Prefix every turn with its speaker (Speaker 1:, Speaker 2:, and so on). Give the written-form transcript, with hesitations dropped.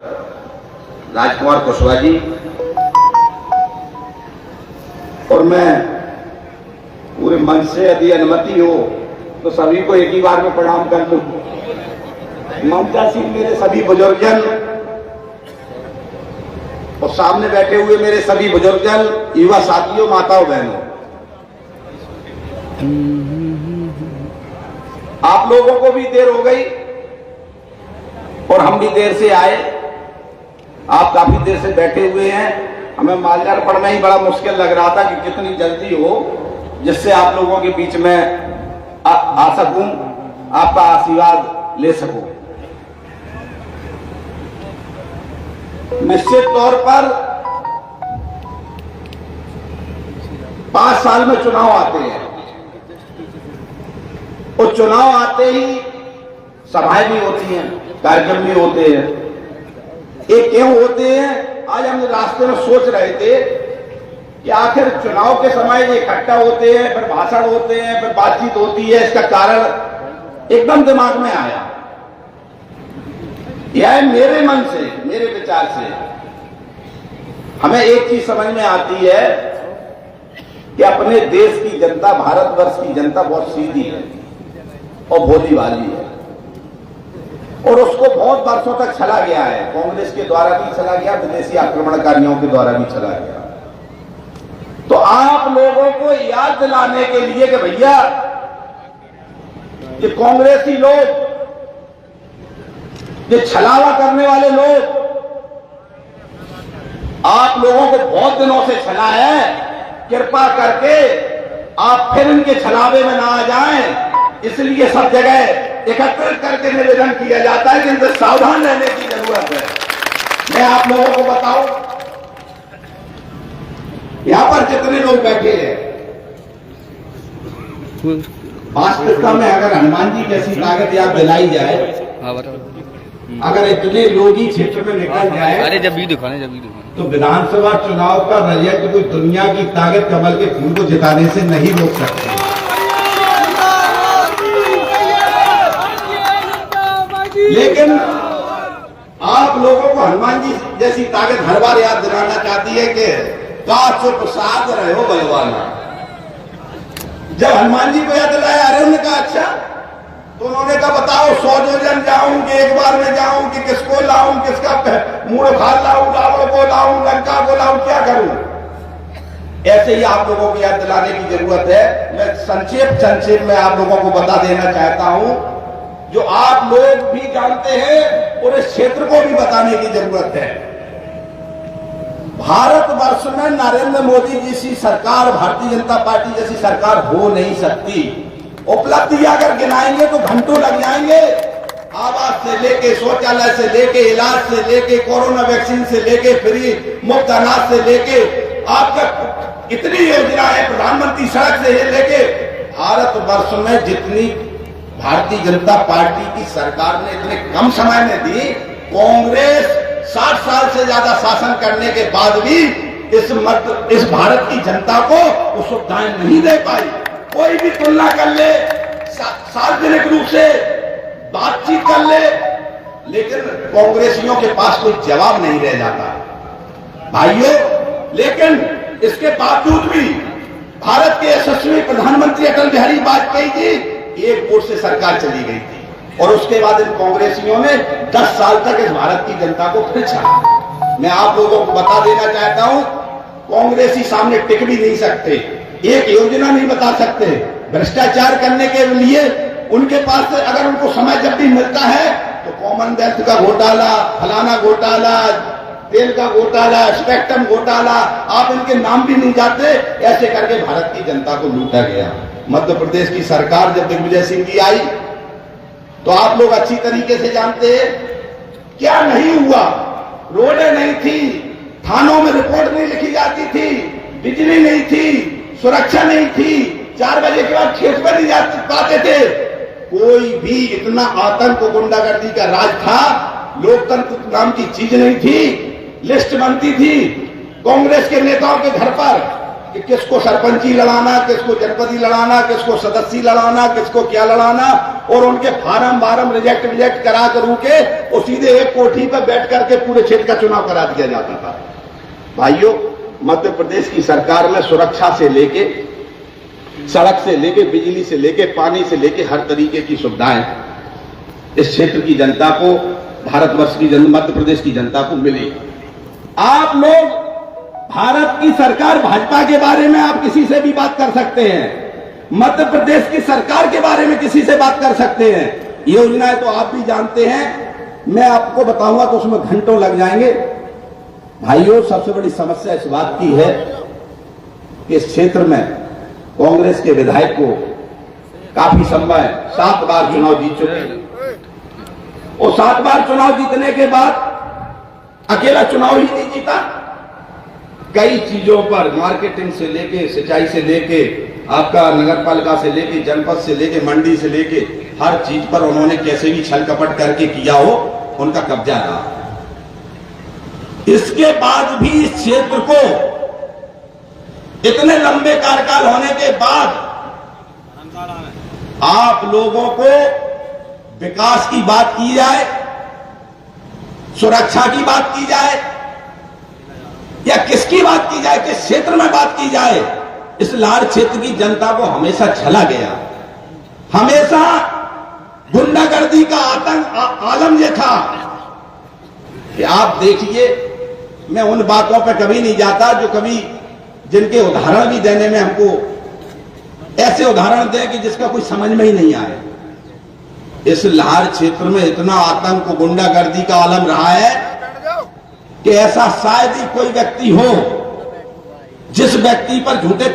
Speaker 1: राजकुमार कुशवाहा जी और मैं पूरे मन से यदि अनुमति हो तो सभी को एक ही बार में प्रणाम कर दूं। ममता सिंह मेरे सभी बुजुर्गजन और सामने बैठे हुए मेरे सभी बुजुर्गजन, युवा साथियों, माताओं, बहनों, आप लोगों को भी देर हो गई और हम भी देर से आए। आप काफी देर से बैठे हुए हैं। हमें माल्यार्पण में ही बड़ा मुश्किल लग रहा था कि कितनी जल्दी हो जिससे आप लोगों के बीच में आ सकूं, आपका आशीर्वाद ले सकूं। निश्चित तौर पर 5 साल में चुनाव आते हैं और चुनाव आते ही सभाएं भी होती हैं, कार्यक्रम भी होते हैं। ये क्यों होते हैं? आज हम रास्ते में सोच रहे थे कि आखिर चुनाव के समय ये इकट्ठा होते हैं, फिर भाषण होते हैं, फिर बातचीत होती है। इसका कारण एकदम दिमाग में आया। यह मेरे मन से, मेरे विचार से हमें एक चीज समझ में आती है कि अपने देश की जनता, भारतवर्ष की जनता बहुत सीधी है और भोली वाली है और उसको बहुत वर्षों तक चला गया है। कांग्रेस के द्वारा भी चला गया, विदेशी आक्रमणकारियों के द्वारा भी चला गया। तो आप लोगों को याद दिलाने के लिए कि भैया ये कांग्रेसी लोग, ये छलावा करने वाले लोग आप लोगों को बहुत दिनों से छला है, कृपा करके आप फिर इनके छलावे में ना आ जाएं। इसलिए सब जगह एकत्रित करके निवेदन किया जाता है कि इनसे सावधान रहने की जरूरत है। मैं आप लोगों को बताऊं, यहां पर जितने लोग बैठे हैं, वास्तविकता में अगर हनुमान जी जैसी ताकत याद दिलाई जाए, अगर इतने लोग ही क्षेत्र में निकल जाए,
Speaker 2: अरे जब भी दिखाने
Speaker 1: तो विधानसभा चुनाव का रिजल्ट कोई दुनिया की ताकत कमल के फूल को जिताने से नहीं रोक सकती। लेकिन आप लोगों को हनुमान जी जैसी ताकत हर बार याद दिलाना चाहती है कि का चुप साध रहे हो बलवाना। जब हनुमान जी को याद दिलाया, अरे उन्होंने कहा अच्छा, तो उन्होंने कहा बताओ 100 योजन जाऊं कि एक बार में जाऊं कि किसको लाऊं, किसका मूड खाल लाऊं, रावण को लाऊं, लंका को लाऊं, क्या करूं? ऐसे ही आप लोगों को याद दिलाने की जरूरत है। मैं संक्षेप में आप लोगों को बता देना चाहता हूं, जो आप लोग भी जानते हैं और इस क्षेत्र को भी बताने की जरूरत है। भारतवर्ष में नरेंद्र मोदी जैसी सरकार, भारतीय जनता पार्टी जैसी सरकार हो नहीं सकती। उपलब्धि अगर गिनाएंगे तो घंटों लग जाएंगे। आवास से लेके, शौचालय से लेके, इलाज से लेके, कोरोना वैक्सीन से लेके, फ्री मुफ्त अनाज से लेके, आपका इतनी योजनाएं, प्रधानमंत्री सड़क से लेके, भारतवर्ष में जितनी भारतीय जनता पार्टी की सरकार ने इतने कम समय में दी, कांग्रेस 60 साल से ज्यादा शासन करने के बाद भी इस भारत की जनता को वो सुविधाएं नहीं दे पाई। कोई भी तुलना कर ले, सार्वजनिक रूप से बातचीत कर ले, लेकिन कांग्रेसियों के पास कोई जवाब नहीं रह जाता भाइयों। लेकिन इसके बावजूद भी भारत के यशस्वी प्रधानमंत्री अटल बिहारी वाजपेयी जी एक वोट से सरकार चली गई थी और उसके बाद इन कांग्रेसियों ने 10 साल तक इस भारत की जनता को फिर छाया। मैं आप लोगों को बता देना चाहता हूं, कांग्रेसी सामने टिक भी नहीं सकते, एक योजना नहीं बता सकते। भ्रष्टाचार करने के लिए उनके पास अगर उनको समय जब भी मिलता है तो कॉमनवेल्थ का घोटाला, फलाना घोटाला, तेल का घोटाला, स्पेक्ट्रम घोटाला, आप इनके नाम भी नहीं जाते। ऐसे करके भारत की जनता को लूटा गया। मध्य प्रदेश की सरकार जब दिग्विजय सिंह जी आई तो आप लोग अच्छी तरीके से जानते हैं क्या नहीं हुआ। रोडें नहीं थी, थानों में रिपोर्ट नहीं लिखी जाती थी, बिजली नहीं थी, सुरक्षा नहीं थी, 4 बजे के बाद खेत में नहीं जा पाते थे। कोई भी इतना आतंक, गुंडागर्दी का राज था, लोकतंत्र नाम की चीज नहीं थी। लिस्ट बनती थी कांग्रेस के नेताओं के घर पर, कि किसको सरपंची लड़ाना, किसको जनपदी लड़ाना, किसको सदस्य लड़ाना, किसको क्या लड़ाना, और उनके फार्म रिजेक्ट करा कर रुके और सीधे एक कोठी पर बैठ करके पूरे क्षेत्र का चुनाव करा दिया जाता था। भाइयों, मध्य प्रदेश की सरकार में सुरक्षा से लेके, सड़क से लेके, बिजली से लेके, पानी से लेके हर तरीके की सुविधाएं इस क्षेत्र की जनता को, भारतवर्ष की जनता, मध्य प्रदेश की जनता को मिली। आप लोग भारत की सरकार भाजपा के बारे में आप किसी से भी बात कर सकते हैं, मध्य प्रदेश की सरकार के बारे में किसी से बात कर सकते हैं। योजनाएं तो आप भी जानते हैं, मैं आपको बताऊंगा तो उसमें घंटों लग जाएंगे। भाइयों, सबसे बड़ी समस्या इस बात की है कि इस क्षेत्र में कांग्रेस के विधायक को काफी समय 7 बार चुनाव जीत चुके हैं, और 7 बार चुनाव जीतने के बाद अकेला चुनाव ही नहीं जीता, कई चीजों पर, मार्केटिंग से लेके, सिंचाई से लेके, आपका नगर पालिका से लेके, जनपद से लेके, मंडी से लेके, हर चीज पर उन्होंने कैसे भी छल कपट करके किया हो, उनका कब्जा रहा। इसके बाद भी इस क्षेत्र को इतने लंबे कार्यकाल होने के बाद आप लोगों को विकास की बात की जाए, सुरक्षा की बात की जाए, या किसकी बात की जाए, किस क्षेत्र में बात की जाए, इस लाड़ क्षेत्र की जनता को हमेशा छला गया। हमेशा गुंडागर्दी का आतंक आलम ये था कि आप देखिए, मैं उन बातों पर कभी नहीं जाता जो कभी, जिनके उदाहरण भी देने में हमको ऐसे उदाहरण दें कि जिसका कोई समझ में ही नहीं आए। इस लाड़ क्षेत्र में इतना आतंक, गुंडागर्दी का आलम रहा है कि ऐसा शायद ही कोई व्यक्ति हो जिस व्यक्ति पर झूठे